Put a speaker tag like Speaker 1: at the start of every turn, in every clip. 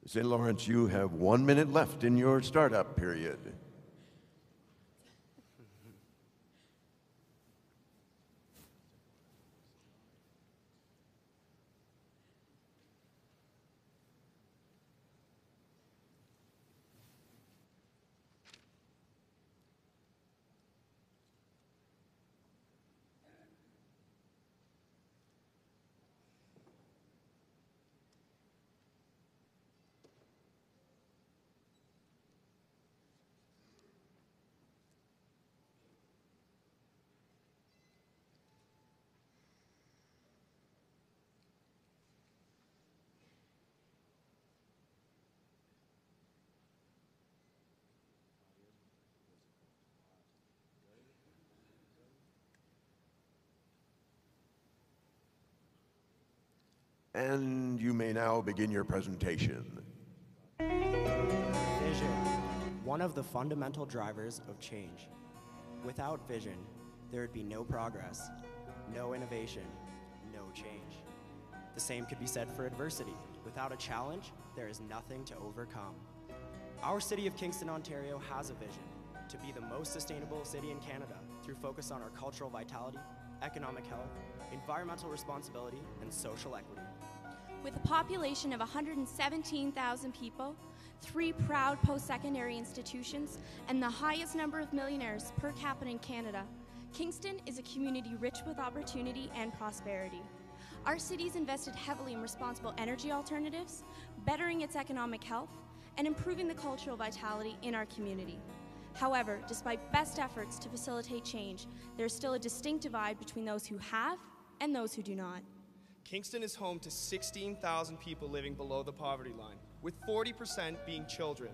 Speaker 1: St. Lawrence, you have 1 minute left in your startup period. And you may now begin your presentation.
Speaker 2: Vision, one of the fundamental drivers of change. Without vision, there would be no progress, no innovation, no change. The same could be said for adversity. Without a challenge, there is nothing to overcome. Our city of Kingston, Ontario has a vision to be the most sustainable city in Canada through focus on our cultural vitality, economic health, environmental responsibility, and social equity.
Speaker 3: With a population of 117,000 people, 3 proud post-secondary institutions, and the highest number of millionaires per capita in Canada, Kingston is a community rich with opportunity and prosperity. Our city's invested heavily in responsible energy alternatives, bettering its economic health, and improving the cultural vitality in our community. However, despite best efforts to facilitate change, there is still a distinct divide between those who have and those who do not.
Speaker 4: Kingston is home to 16,000 people living below the poverty line, with 40% being children.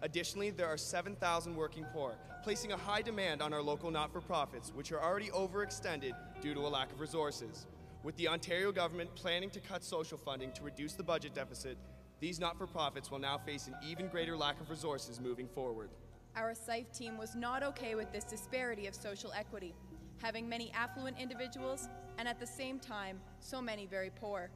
Speaker 4: Additionally, there are 7,000 working poor, placing a high demand on our local not-for-profits, which are already overextended due to a lack of resources. With the Ontario government planning to cut social funding to reduce the budget deficit, these not-for-profits will now face an even greater lack of resources moving forward.
Speaker 5: Our SIFE team was not okay with this disparity of social equity, having many affluent individuals and at the same time, so many very poor.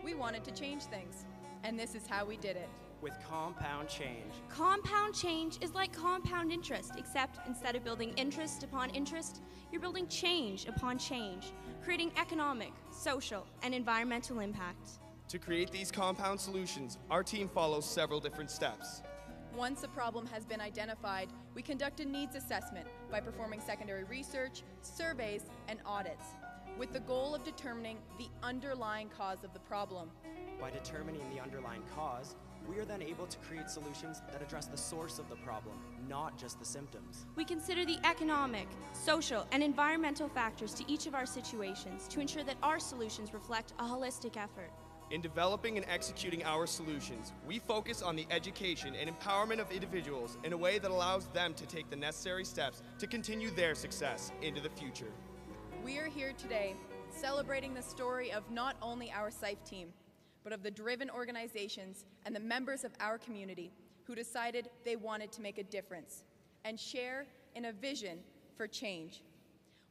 Speaker 5: We wanted to change things, and this is how we did it.
Speaker 2: With compound change.
Speaker 3: Compound change is like compound interest, except instead of building interest upon interest, you're building change upon change, creating economic, social, and environmental impact.
Speaker 4: To create these compound solutions, our team follows several different steps.
Speaker 5: Once a problem has been identified, we conduct a needs assessment by performing secondary research, surveys, and audits, with the goal of determining the underlying cause of the problem.
Speaker 2: By determining the underlying cause, we are then able to create solutions that address the source of the problem, not just the symptoms.
Speaker 3: We consider the economic, social, and environmental factors to each of our situations to ensure that our solutions reflect a holistic effort.
Speaker 4: In developing and executing our solutions, we focus on the education and empowerment of individuals in a way that allows them to take the necessary steps to continue their success into the future.
Speaker 5: We are here today celebrating the story of not only our SIFE team, but of the driven organizations and the members of our community who decided they wanted to make a difference and share in a vision for change.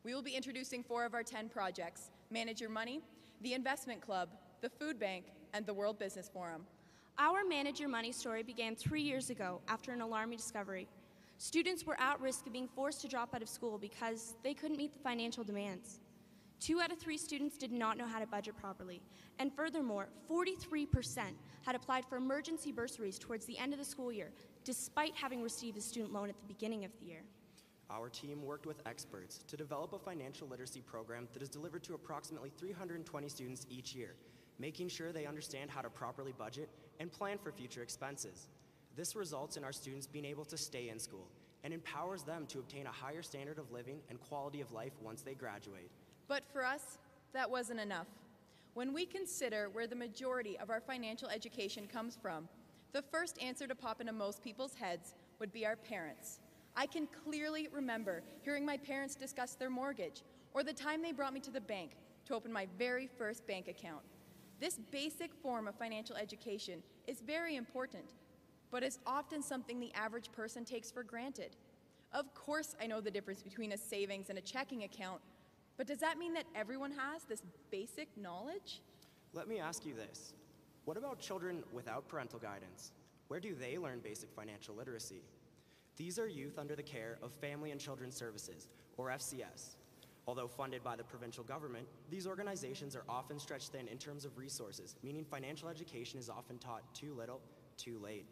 Speaker 5: We will be introducing 4 of our 10 projects: Manage Your Money, the Investment Club, the Food Bank, and the World Business Forum.
Speaker 3: Our Manage Your Money story began 3 years ago after an alarming discovery. Students were at risk of being forced to drop out of school because they couldn't meet the financial demands. 2 out of 3 students did not know how to budget properly, and furthermore, 43% had applied for emergency bursaries towards the end of the school year, despite having received a student loan at the beginning of the year.
Speaker 2: Our team worked with experts to develop a financial literacy program that is delivered to approximately 320 students each year, making sure they understand how to properly budget and plan for future expenses. This results in our students being able to stay in school and empowers them to obtain a higher standard of living and quality of life once they graduate.
Speaker 5: But for us, that wasn't enough. When we consider where the majority of our financial education comes from, the first answer to pop into most people's heads would be our parents. I can clearly remember hearing my parents discuss their mortgage or the time they brought me to the bank to open my very first bank account. This basic form of financial education is very important, but is often something the average person takes for granted. Of course, I know the difference between a savings and a checking account, but does that mean that everyone has this basic knowledge?
Speaker 2: Let me ask you this. What about children without parental guidance? Where do they learn basic financial literacy? These are youth under the care of Family and Children's Services, or FCS. Although funded by the provincial government, these organizations are often stretched thin in terms of resources, meaning financial education is often taught too little, too late.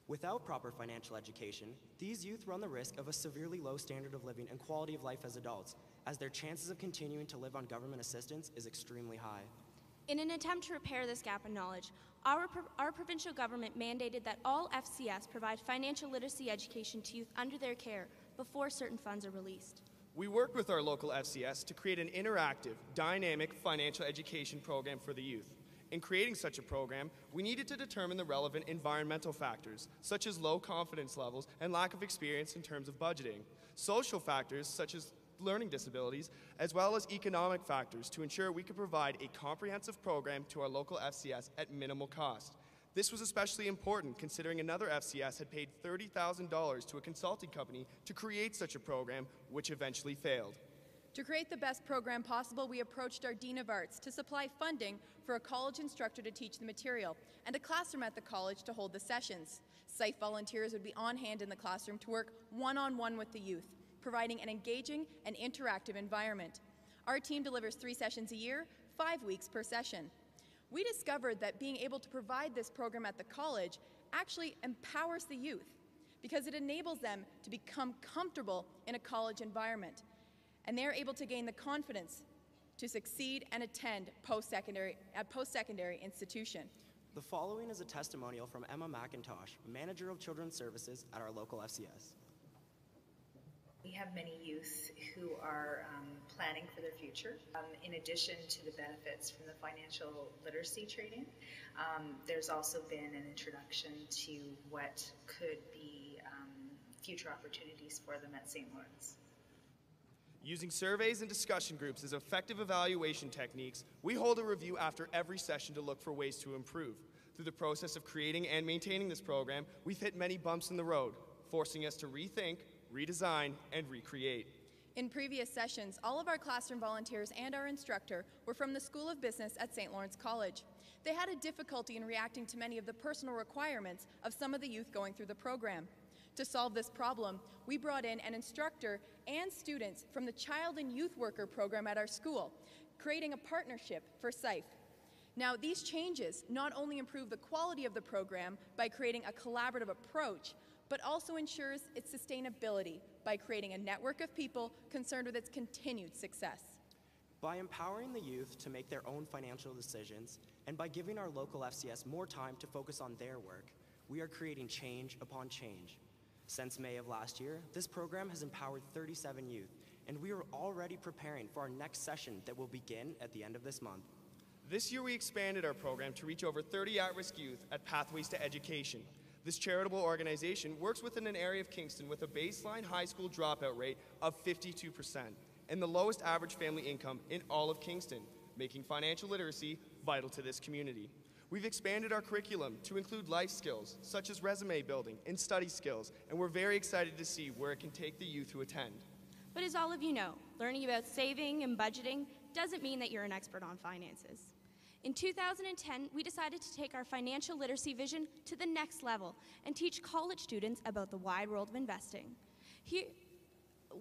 Speaker 2: Without proper financial education, these youth run the risk of a severely low standard of living and quality of life as adults, as their chances of continuing to live on government assistance is extremely high.
Speaker 3: In an attempt to repair this gap in knowledge, our provincial government mandated that all FCS provide financial literacy education to youth under their care before certain funds are released.
Speaker 4: We worked with our local FCS to create an interactive, dynamic financial education program for the youth. In creating such a program, we needed to determine the relevant environmental factors, such as low confidence levels and lack of experience in terms of budgeting, social factors such as learning disabilities, as well as economic factors to ensure we could provide a comprehensive program to our local FCS at minimal cost. This was especially important considering another FCS had paid $30,000 to a consulting company to create such a program, which eventually failed.
Speaker 5: To create the best program possible, we approached our Dean of Arts to supply funding for a college instructor to teach the material and a classroom at the college to hold the sessions. SIFE volunteers would be on hand in the classroom to work one-on-one with the youth, providing an engaging and interactive environment. Our team delivers 3 sessions a year, 5 weeks per session. We discovered that being able to provide this program at the college actually empowers the youth because it enables them to become comfortable in a college environment, and they're able to gain the confidence to succeed and attend post-secondary institution.
Speaker 2: The following is a testimonial from Emma McIntosh, Manager of Children's Services at our local FCS.
Speaker 6: We have many youth who are planning for their future. In addition to the benefits from the financial literacy training, there's also been an introduction to what could be future opportunities for them at St. Lawrence.
Speaker 4: Using surveys and discussion groups as effective evaluation techniques, we hold a review after every session to look for ways to improve. Through the process of creating and maintaining this program, we've hit many bumps in the road, forcing us to rethink, redesign, and recreate.
Speaker 5: In previous sessions, all of our classroom volunteers and our instructor were from the School of Business at St. Lawrence College. They had a difficulty in reacting to many of the personal requirements of some of the youth going through the program. To solve this problem, we brought in an instructor and students from the Child and Youth Worker program at our school, creating a partnership for SIFE. Now, these changes not only improve the quality of the program by creating a collaborative approach, but also ensures its sustainability by creating a network of people concerned with its continued success.
Speaker 2: By empowering the youth to make their own financial decisions, and by giving our local FCS more time to focus on their work, we are creating change upon change. Since May of last year, this program has empowered 37 youth, and we are already preparing for our next session that will begin at the end of this month.
Speaker 4: This year we expanded our program to reach over 30 at-risk youth at Pathways to Education. This charitable organization works within an area of Kingston with a baseline high school dropout rate of 52% and the lowest average family income in all of Kingston, making financial literacy vital to this community. We've expanded our curriculum to include life skills, such as resume building and study skills, and we're very excited to see where it can take the youth who attend.
Speaker 3: But as all of you know, learning about saving and budgeting doesn't mean that you're an expert on finances. In 2010, we decided to take our financial literacy vision to the next level and teach college students about the wide world of investing. Here,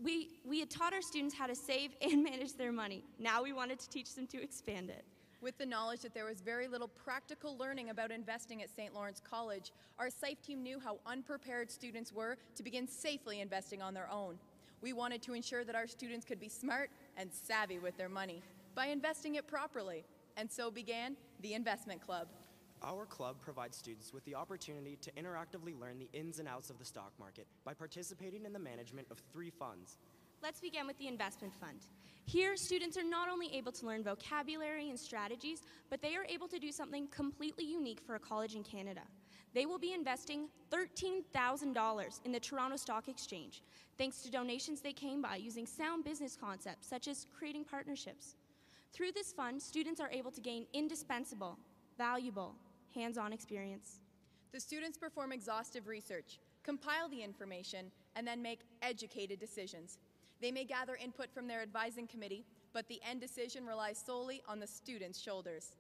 Speaker 3: we had taught our students how to save and manage their money. Now we wanted to teach them to expand it.
Speaker 5: With the knowledge that there was very little practical learning about investing at St. Lawrence College, our SIFE team knew how unprepared students were to begin safely investing on their own. We wanted to ensure that our students could be smart and savvy with their money by investing it properly, and so began the Investment Club.
Speaker 2: Our club provides students with the opportunity to interactively learn the ins and outs of the stock market by participating in the management of 3 funds.
Speaker 3: Let's begin with the investment fund. Here, students are not only able to learn vocabulary and strategies, but they are able to do something completely unique for a college in Canada. They will be investing $13,000 in the Toronto Stock Exchange, thanks to donations they came by using sound business concepts such as creating partnerships. Through this fund, students are able to gain indispensable, valuable, hands-on experience.
Speaker 5: The students perform exhaustive research, compile the information, and then make educated decisions. They may gather input from their advising committee, but the end decision relies solely on the students' shoulders.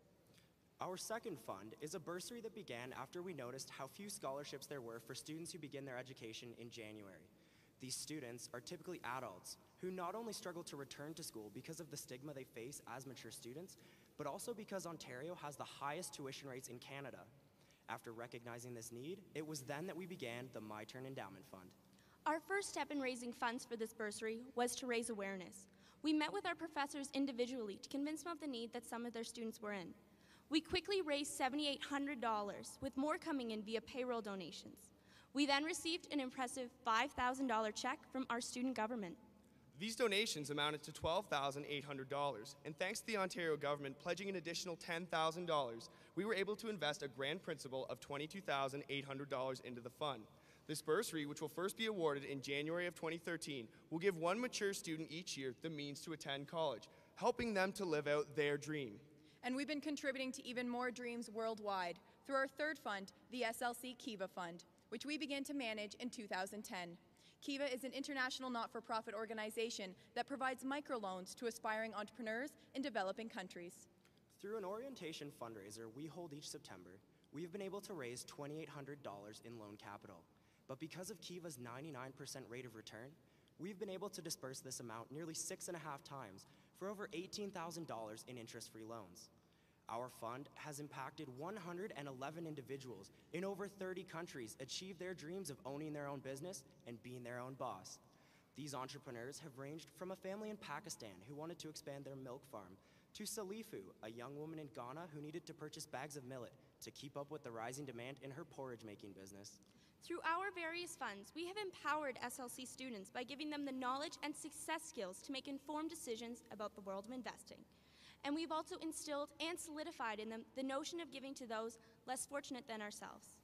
Speaker 2: Our second fund is a bursary that began after we noticed how few scholarships there were for students who begin their education in January. These students are typically adults who not only struggle to return to school because of the stigma they face as mature students, but also because Ontario has the highest tuition rates in Canada. After recognizing this need, it was then that we began the My Turn Endowment Fund.
Speaker 3: Our first step in raising funds for this bursary was to raise awareness. We met with our professors individually to convince them of the need that some of their students were in. We quickly raised $7,800, with more coming in via payroll donations. We then received an impressive $5,000 check from our student government.
Speaker 4: These donations amounted to $12,800, and thanks to the Ontario government pledging an additional $10,000, we were able to invest a grand principal of $22,800 into the fund. This bursary, which will first be awarded in January of 2013, will give one mature student each year the means to attend college, helping them to live out their dream.
Speaker 5: And we've been contributing to even more dreams worldwide through our third fund, the SLC Kiva Fund, which we began to manage in 2010. Kiva is an international not-for-profit organization that provides microloans to aspiring entrepreneurs in developing countries.
Speaker 2: Through an orientation fundraiser we hold each September, we have been able to raise $2,800 in loan capital. But because of Kiva's 99% rate of return, we've been able to disperse this amount nearly 6.5 times for over $18,000 in interest-free loans. Our fund has impacted 111 individuals in over 30 countries achieve their dreams of owning their own business and being their own boss. These entrepreneurs have ranged from a family in Pakistan who wanted to expand their milk farm, to Salifu, a young woman in Ghana who needed to purchase bags of millet to keep up with the rising demand in her porridge-making business.
Speaker 3: Through our various funds, we have empowered SLC students by giving them the knowledge and success skills to make informed decisions about the world of investing. And we've also instilled and solidified in them the notion of giving to those less fortunate than ourselves.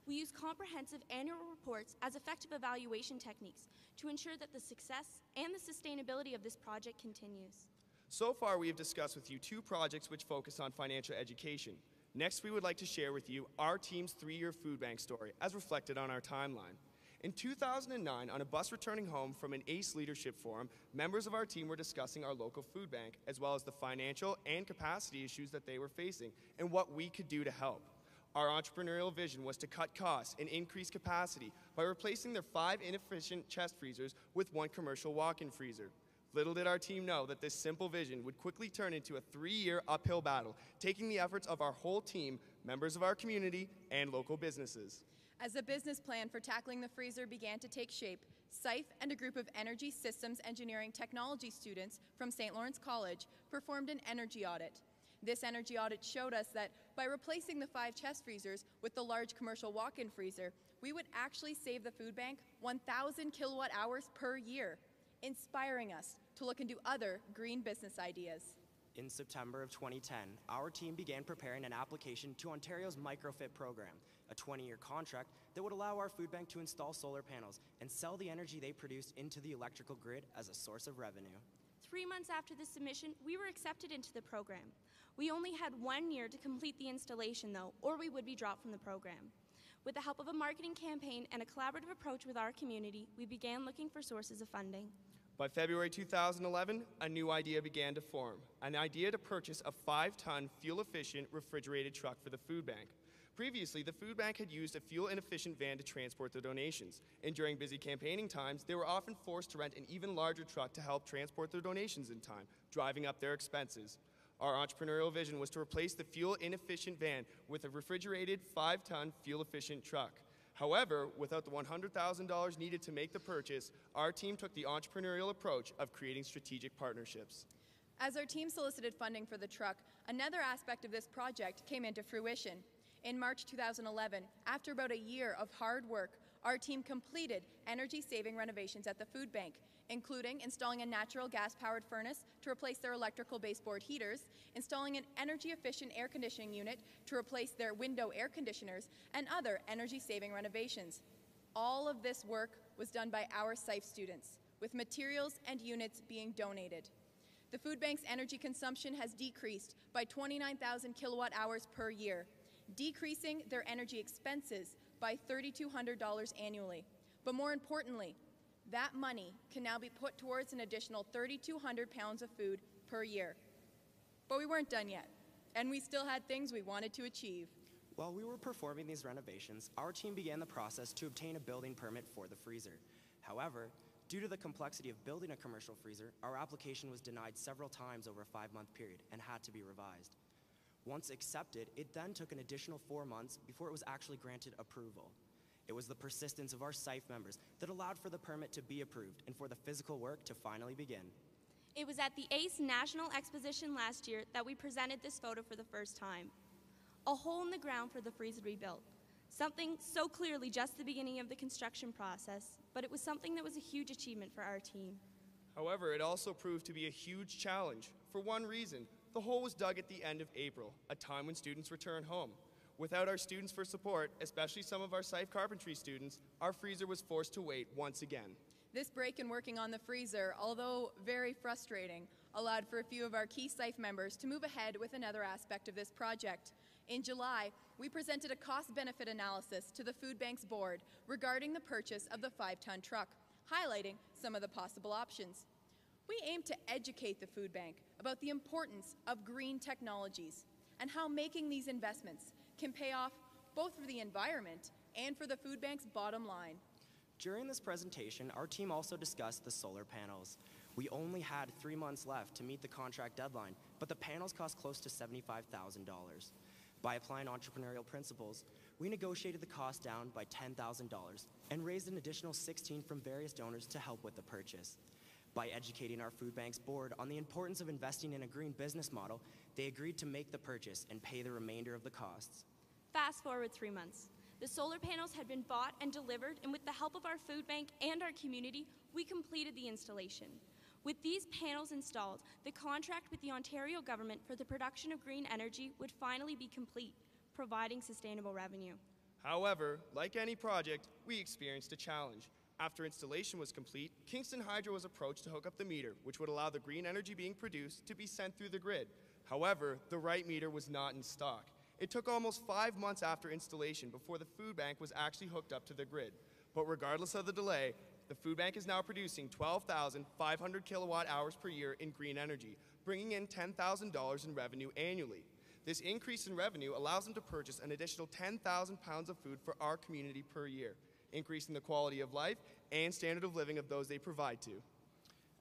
Speaker 3: We use comprehensive annual reports as effective evaluation techniques to ensure that the success and the sustainability of this project continues.
Speaker 4: So far, we have discussed with you 2 projects which focus on financial education. Next, we would like to share with you our team's 3-year food bank story, as reflected on our timeline. In 2009, on a bus returning home from an ACE Leadership Forum, members of our team were discussing our local food bank, as well as the financial and capacity issues that they were facing, and what we could do to help. Our entrepreneurial vision was to cut costs and increase capacity by replacing their 5 inefficient chest freezers with 1 commercial walk-in freezer. Little did our team know that this simple vision would quickly turn into a 3-year uphill battle, taking the efforts of our whole team, members of our community, and local businesses.
Speaker 5: As the business plan for tackling the freezer began to take shape, SIFE and a group of Energy Systems Engineering Technology students from St. Lawrence College performed an energy audit. This energy audit showed us that by replacing the 5 chest freezers with the large commercial walk-in freezer, we would actually save the food bank 1,000 kilowatt hours per year, inspiring us to look into other green business ideas.
Speaker 2: In September of 2010, our team began preparing an application to Ontario's Microfit program, a 20-year contract that would allow our food bank to install solar panels and sell the energy they produced into the electrical grid as a source of revenue.
Speaker 3: 3 months after the submission, we were accepted into the program. We only had 1 year to complete the installation, though, or we would be dropped from the program. With the help of a marketing campaign and a collaborative approach with our community, we began looking for sources of funding.
Speaker 4: By February 2011, a new idea began to form, an idea to purchase a 5-ton fuel-efficient refrigerated truck for the food bank. Previously, the food bank had used a fuel-inefficient van to transport their donations, and during busy campaigning times, they were often forced to rent an even larger truck to help transport their donations in time, driving up their expenses. Our entrepreneurial vision was to replace the fuel-inefficient van with a refrigerated 5-ton fuel-efficient truck. However, without the $100,000 needed to make the purchase, our team took the entrepreneurial approach of creating strategic partnerships.
Speaker 5: As our team solicited funding for the truck, another aspect of this project came into fruition. In March 2011, after about a year of hard work, our team completed energy-saving renovations at the food bank, including installing a natural gas-powered furnace to replace their electrical baseboard heaters, installing an energy-efficient air conditioning unit to replace their window air conditioners, and other energy-saving renovations. All of this work was done by our SIFE students, with materials and units being donated. The food bank's energy consumption has decreased by 29,000 kilowatt hours per year, decreasing their energy expenses by $3,200 annually. But more importantly, that money can now be put towards an additional 3,200 pounds of food per year. But we weren't done yet. And we still had things we wanted to achieve.
Speaker 2: While we were performing these renovations, our team began the process to obtain a building permit for the freezer. However, due to the complexity of building a commercial freezer, our application was denied several times over a 5-month period and had to be revised. Once accepted, it then took an additional 4 months before it was actually granted approval. It was the persistence of our SIFE members that allowed for the permit to be approved and for the physical work to finally begin.
Speaker 3: It was at the ACE National Exposition last year that we presented this photo for the first time. A hole in the ground for the freezer to be built. Something so clearly just the beginning of the construction process, but it was something that was a huge achievement for our team.
Speaker 4: However, it also proved to be a huge challenge. For one reason, the hole was dug at the end of April, a time when students return home. Without our students for support, especially some of our SIFE carpentry students, our freezer was forced to wait once again.
Speaker 5: This break in working on the freezer, although very frustrating, allowed for a few of our key SIFE members to move ahead with another aspect of this project. In July, we presented a cost-benefit analysis to the Food Bank's board regarding the purchase of the 5-ton truck, highlighting some of the possible options. We aim to educate the Food Bank about the importance of green technologies and how making these investments can pay off both for the environment and for the Food Bank's bottom line.
Speaker 2: During this presentation, our team also discussed the solar panels. We only had 3 months left to meet the contract deadline, but the panels cost close to $75,000. By applying entrepreneurial principles, we negotiated the cost down by $10,000 and raised an additional $16,000 from various donors to help with the purchase. By educating our Food Bank's board on the importance of investing in a green business model, they agreed to make the purchase and pay the remainder of the costs.
Speaker 3: Fast forward 3 months. The solar panels had been bought and delivered, and with the help of our food bank and our community, we completed the installation. With these panels installed, the contract with the Ontario government for the production of green energy would finally be complete, providing sustainable revenue.
Speaker 4: However, like any project, we experienced a challenge. After installation was complete, Kingston Hydro was approached to hook up the meter, which would allow the green energy being produced to be sent through the grid. However, the right meter was not in stock. It took almost 5 months after installation before the food bank was actually hooked up to the grid. But regardless of the delay, the food bank is now producing 12,500 kilowatt hours per year in green energy, bringing in $10,000 in revenue annually. This increase in revenue allows them to purchase an additional 10,000 pounds of food for our community per year, increasing the quality of life and standard of living of those they provide to.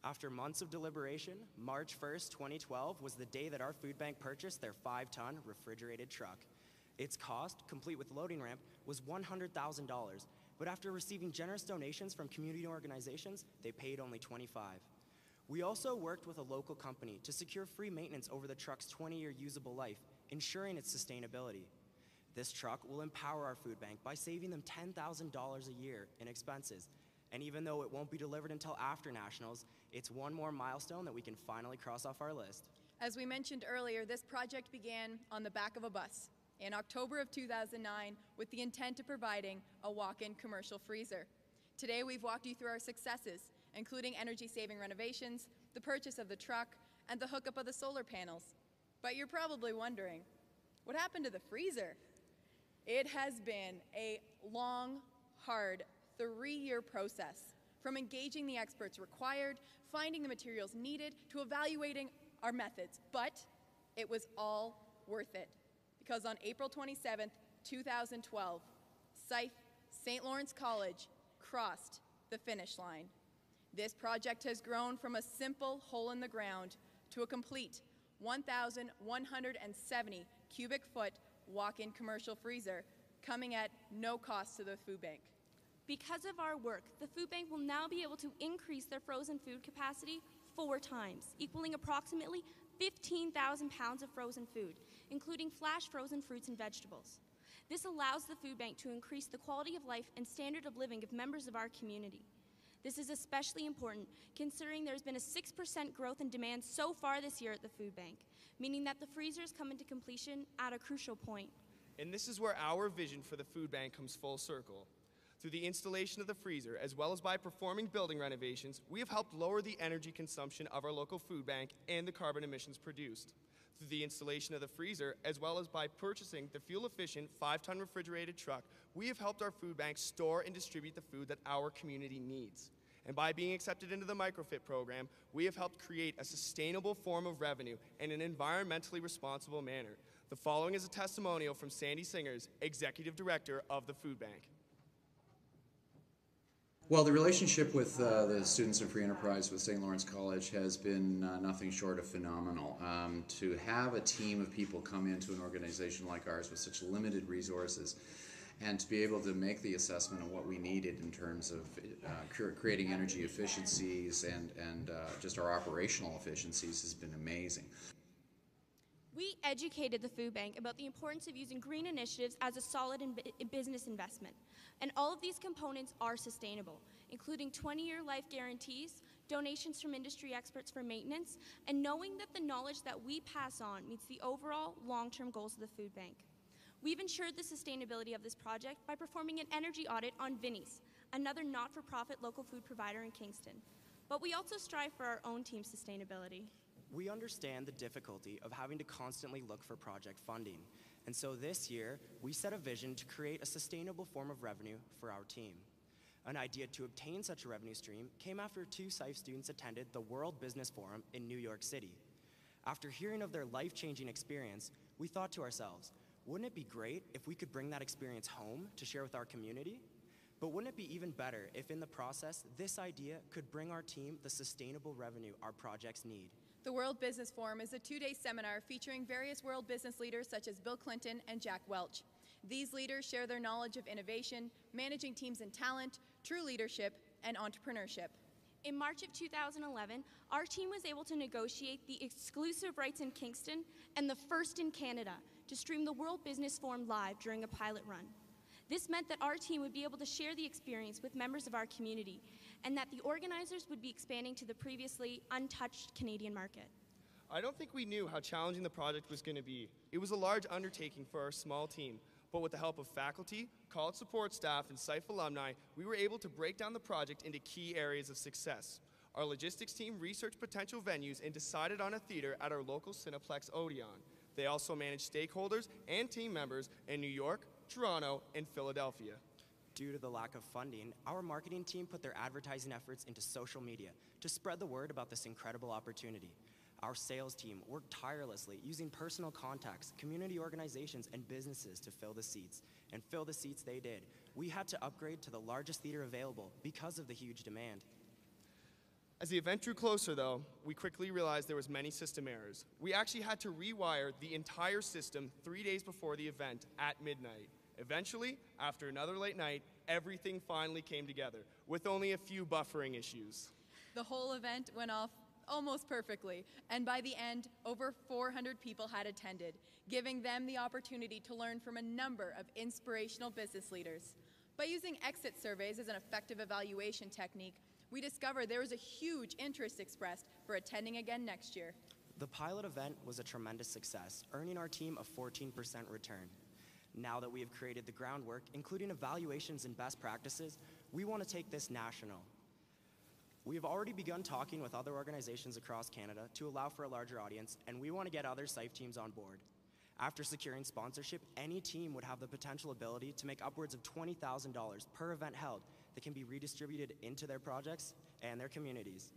Speaker 2: After months of deliberation, March 1st, 2012 was the day that our food bank purchased their 5-ton refrigerated truck. Its cost, complete with loading ramp, was $100,000, but after receiving generous donations from community organizations, they paid only $25,000. We also worked with a local company to secure free maintenance over the truck's 20-year usable life, ensuring its sustainability. This truck will empower our food bank by saving them $10,000 a year in expenses. And even though it won't be delivered until after Nationals, it's one more milestone that we can finally cross off our list.
Speaker 5: As we mentioned earlier, this project began on the back of a bus in October of 2009 with the intent of providing a walk-in commercial freezer. Today we've walked you through our successes, including energy-saving renovations, the purchase of the truck, and the hookup of the solar panels. But you're probably wondering, what happened to the freezer? It has been a long, hard 3-year process, from engaging the experts required, finding the materials needed, to evaluating our methods. But it was all worth it, because on April 27th, 2012, SIFE St. Lawrence College crossed the finish line. This project has grown from a simple hole in the ground to a complete 1,170 cubic foot walk-in commercial freezer, coming at no cost to the food bank.
Speaker 3: Because of our work, the food bank will now be able to increase their frozen food capacity 4 times, equaling approximately 15,000 pounds of frozen food, including flash frozen fruits and vegetables. This allows the food bank to increase the quality of life and standard of living of members of our community. This is especially important considering there's been a 6% growth in demand so far this year at the food bank, meaning that the freezers come into completion at a crucial point.
Speaker 4: And this is where our vision for the food bank comes full circle. Through the installation of the freezer, as well as by performing building renovations, we have helped lower the energy consumption of our local food bank and the carbon emissions produced. Through the installation of the freezer, as well as by purchasing the fuel-efficient 5-ton refrigerated truck, we have helped our food bank store and distribute the food that our community needs. And by being accepted into the microfit program, we have helped create a sustainable form of revenue in an environmentally responsible manner. The following is a testimonial from Sandy Singers, Executive Director of the Food Bank.
Speaker 7: Well, the relationship with the students in free enterprise with St. Lawrence College has been nothing short of phenomenal. To have a team of people come into an organization like ours with such limited resources and to be able to make the assessment of what we needed in terms of creating energy efficiencies and just our operational efficiencies has been amazing.
Speaker 3: We educated the food bank about the importance of using green initiatives as a solid business investment. And all of these components are sustainable, including 20-year life guarantees, donations from industry experts for maintenance, and knowing that the knowledge that we pass on meets the overall long-term goals of the food bank. We've ensured the sustainability of this project by performing an energy audit on Vinnie's, another not-for-profit local food provider in Kingston. But we also strive for our own team's sustainability.
Speaker 2: We understand the difficulty of having to constantly look for project funding, and so this year, we set a vision to create a sustainable form of revenue for our team. An idea to obtain such a revenue stream came after 2 SIFE students attended the World Business Forum in New York City. After hearing of their life-changing experience, we thought to ourselves, wouldn't it be great if we could bring that experience home to share with our community? But wouldn't it be even better if in the process, this idea could bring our team the sustainable revenue our projects need?
Speaker 5: The World Business Forum is a 2-day seminar featuring various world business leaders such as Bill Clinton and Jack Welch. These leaders share their knowledge of innovation, managing teams and talent, true leadership, and entrepreneurship.
Speaker 3: In March of 2011, our team was able to negotiate the exclusive rights in Kingston and the first in Canada to stream the World Business Forum live during a pilot run. This meant that our team would be able to share the experience with members of our community and that the organizers would be expanding to the previously untouched Canadian market.
Speaker 4: I don't think we knew how challenging the project was going to be. It was a large undertaking for our small team, but with the help of faculty, college support staff, and SIFE alumni, we were able to break down the project into key areas of success. Our logistics team researched potential venues and decided on a theater at our local Cineplex Odeon. They also managed stakeholders and team members in New York, Toronto, and Philadelphia.
Speaker 2: Due to the lack of funding, our marketing team put their advertising efforts into social media to spread the word about this incredible opportunity. Our sales team worked tirelessly using personal contacts, community organizations, and businesses to fill the seats. And fill the seats they did. We had to upgrade to the largest theater available because of the huge demand.
Speaker 4: As the event drew closer, though, we quickly realized there was many system errors. We actually had to rewire the entire system 3 days before the event at midnight. Eventually, after another late night, everything finally came together, with only a few buffering issues.
Speaker 5: The whole event went off almost perfectly, and by the end, over 400 people had attended, giving them the opportunity to learn from a number of inspirational business leaders. By using exit surveys as an effective evaluation technique, we discovered there was a huge interest expressed for attending again next year.
Speaker 2: The pilot event was a tremendous success, earning our team a 14% return. Now that we have created the groundwork, including evaluations and best practices, we want to take this national. We have already begun talking with other organizations across Canada to allow for a larger audience, and we want to get other SIFE teams on board. After securing sponsorship, any team would have the potential ability to make upwards of $20,000 per event held that can be redistributed into their projects and their communities.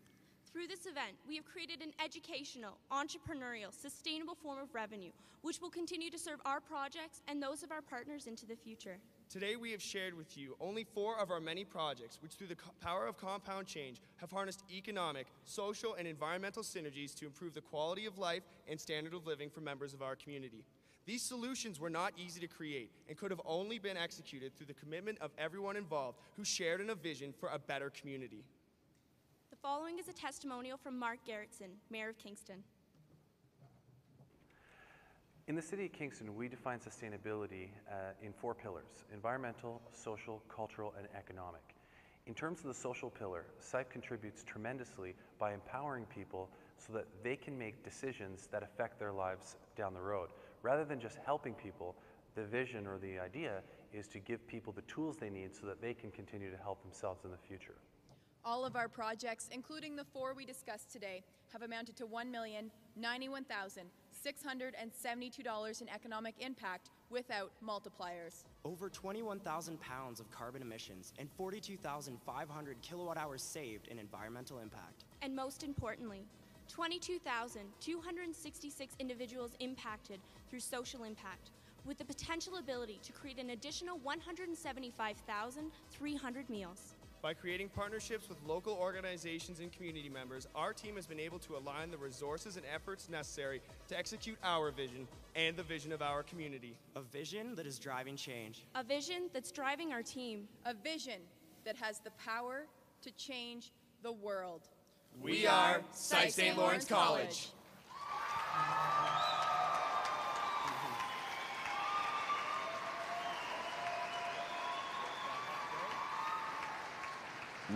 Speaker 3: Through this event, we have created an educational, entrepreneurial, sustainable form of revenue, which will continue to serve our projects and those of our partners into the future.
Speaker 4: Today we have shared with you only 4 of our many projects which through the power of compound change have harnessed economic, social, and environmental synergies to improve the quality of life and standard of living for members of our community. These solutions were not easy to create and could have only been executed through the commitment of everyone involved who shared in a vision for a better community.
Speaker 3: The following is a testimonial from Mark Gerritsen, Mayor of Kingston.
Speaker 8: In the City of Kingston, we define sustainability in 4 pillars: environmental, social, cultural, and economic. In terms of the social pillar, SIFE contributes tremendously by empowering people so that they can make decisions that affect their lives down the road. Rather than just helping people, the vision or the idea is to give people the tools they need so that they can continue to help themselves in the future.
Speaker 5: All of our projects, including the 4 we discussed today, have amounted to $1,091,672 in economic impact without multipliers.
Speaker 2: Over 21,000 pounds of carbon emissions and 42,500 kilowatt hours saved in environmental impact.
Speaker 3: And most importantly, 22,266 individuals impacted through social impact, with the potential ability to create an additional 175,300 meals.
Speaker 4: By creating partnerships with local organizations and community members, our team has been able to align the resources and efforts necessary to execute our vision and the vision of our community.
Speaker 2: A vision that is driving change.
Speaker 3: A vision that's driving our team.
Speaker 5: A vision that has the power to change the world.
Speaker 4: We are Sault Ste. Lawrence College.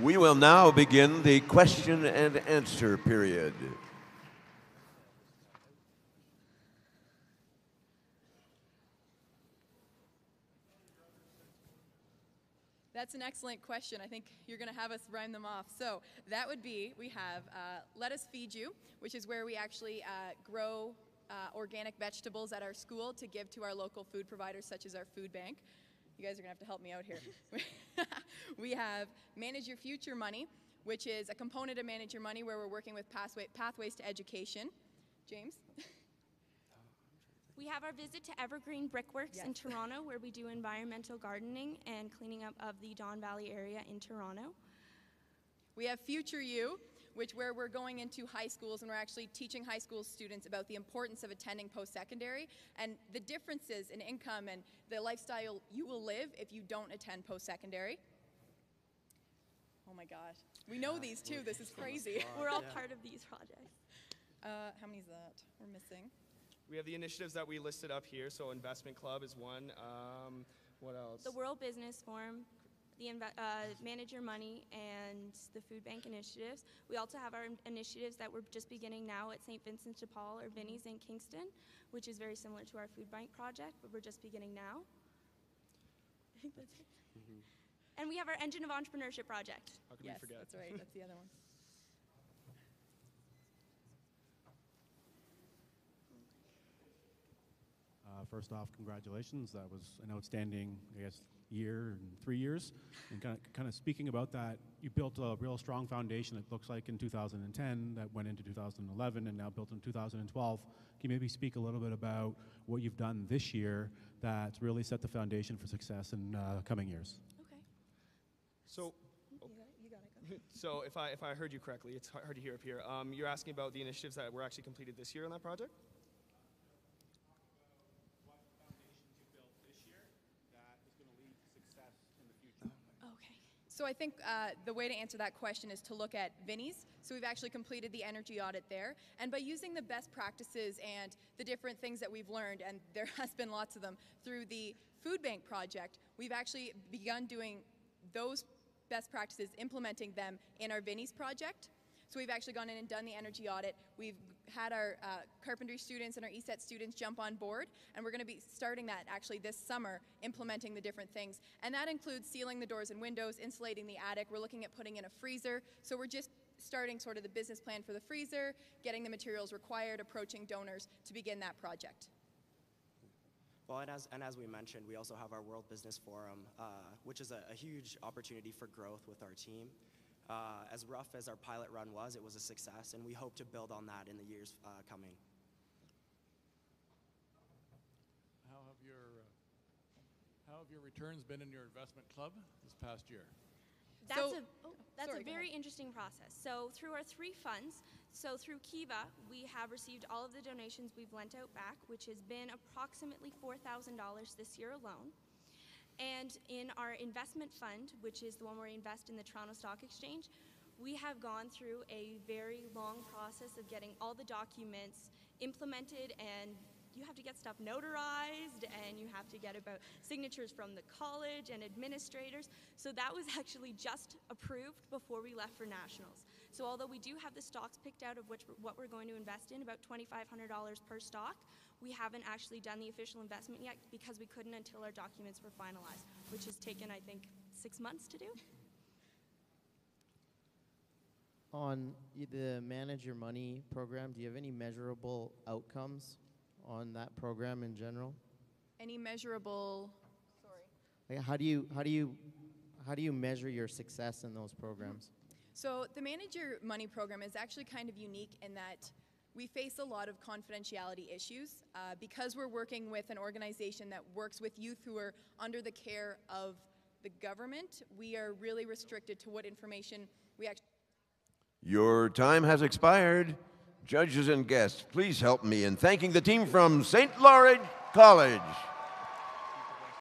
Speaker 1: We will now begin the question and answer period.
Speaker 5: That's an excellent question. I think you're going to have us rhyme them off. So that would be, we have Let Us Feed You, which is where we actually grow organic vegetables at our school to give to our local food providers, such as our food bank. You guys are going to have to help me out here. We have Manage Your Future Money, which is a component of Manage Your Money where we're working with pathways to education. James?
Speaker 3: We have our visit to Evergreen Brickworks in Toronto, where we do environmental gardening and cleaning up of the Don Valley area in Toronto.
Speaker 5: We have Future You, where we're going into high schools and we're actually teaching high school students about the importance of attending post-secondary and the differences in income and the lifestyle you will live if you don't attend post-secondary. Oh my gosh. We know these too. This is crazy.
Speaker 3: We're all part of these projects.
Speaker 5: How many is that we're missing?
Speaker 4: We have the initiatives that we listed up here. So Investment Club is one. What else?
Speaker 3: The World Business Forum, the Manage Your Money, and the Food Bank initiatives. We also have our initiatives that we're just beginning now at St. Vincent de Paul or Vinnie's in Kingston, which is very similar to our food bank project, but we're just beginning now. I think that's it. And we have our Engine of Entrepreneurship project.
Speaker 4: How could we forget?
Speaker 5: That's right. That's the other one.
Speaker 9: First off, congratulations. That was an outstanding, I guess, year and 3 years. And kind of speaking about that, you built a real strong foundation, it looks like, in 2010 that went into 2011 and now built in 2012. Can you maybe speak a little bit about what you've done this year that's really set the foundation for success in coming years?
Speaker 3: Okay.
Speaker 4: So,
Speaker 5: You got it.
Speaker 4: so if I heard you correctly, it's hard to hear up here. You're asking about the initiatives that were actually completed this year on that project?
Speaker 5: So I think the way to answer that question is to look at Vinnie's. So we've actually completed the energy audit there. And by using the best practices and the different things that we've learned, and there has been lots of them, through the food bank project, we've actually begun doing those best practices, implementing them in our Vinnie's project. So we've actually gone in and done the energy audit. We've had our carpentry students and our ESET students jump on board, and we're going to be starting that actually this summer, implementing the different things. And that includes sealing the doors and windows, insulating the attic. We're looking at putting in a freezer. So we're just starting sort of the business plan for the freezer, getting the materials required, approaching donors to begin that project.
Speaker 2: Well, and as we mentioned, we also have our World Business Forum, which is a huge opportunity for growth with our team. As rough as our pilot run was, it was a success, and we hope to build on that in the years coming.
Speaker 10: How have your returns been in your investment club this past year?
Speaker 3: That's a very interesting process. So through our 3 funds, so through Kiva, we have received all of the donations we've lent out back, which has been approximately $4,000 this year alone. And in our investment fund, which is the one where we invest in the Toronto Stock Exchange, we have gone through a very long process of getting all the documents implemented, and you have to get stuff notarized, and you have to get about signatures from the college and administrators. So that was actually just approved before we left for nationals. So although we do have the stocks picked out of what we're going to invest in, about $2,500 per stock, we haven't actually done the official investment yet because we couldn't until our documents were finalized, which has taken, I think, 6 months to do.
Speaker 11: On the Manage Your Money program, do you have any measurable outcomes on that program in general?
Speaker 5: Any measurable,
Speaker 11: Like, how do you measure your success in those programs?
Speaker 5: So the Manage Your Money program is actually kind of unique in that we face a lot of confidentiality issues. Because we're working with an organization that works with youth who are under the care of the government, we are really restricted to what information we actually...
Speaker 1: Your time has expired. Judges and guests, please help me in thanking the team from St. Lawrence College.